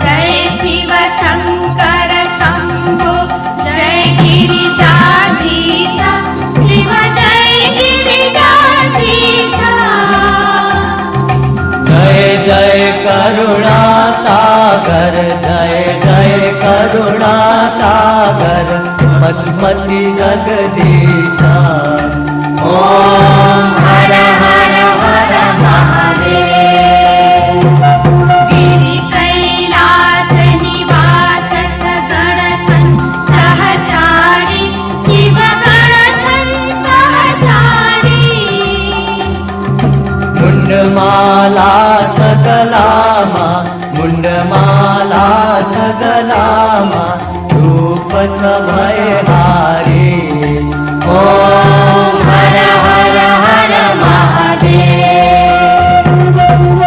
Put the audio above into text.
जय शिव शंकर शंभो जय गिरिजाधीश शिव जय गिरिजाधीश। जय जय करुणा सागर जय जय करुणा सागर बसमती जगदीशा। ओम हर हर हर महादेव। गिरि कैलास निवास गणछन सहचारी शिव गणछन सहचारी। मुंडमाला छगलामा मुंडमाला छगलामा रूप छ भय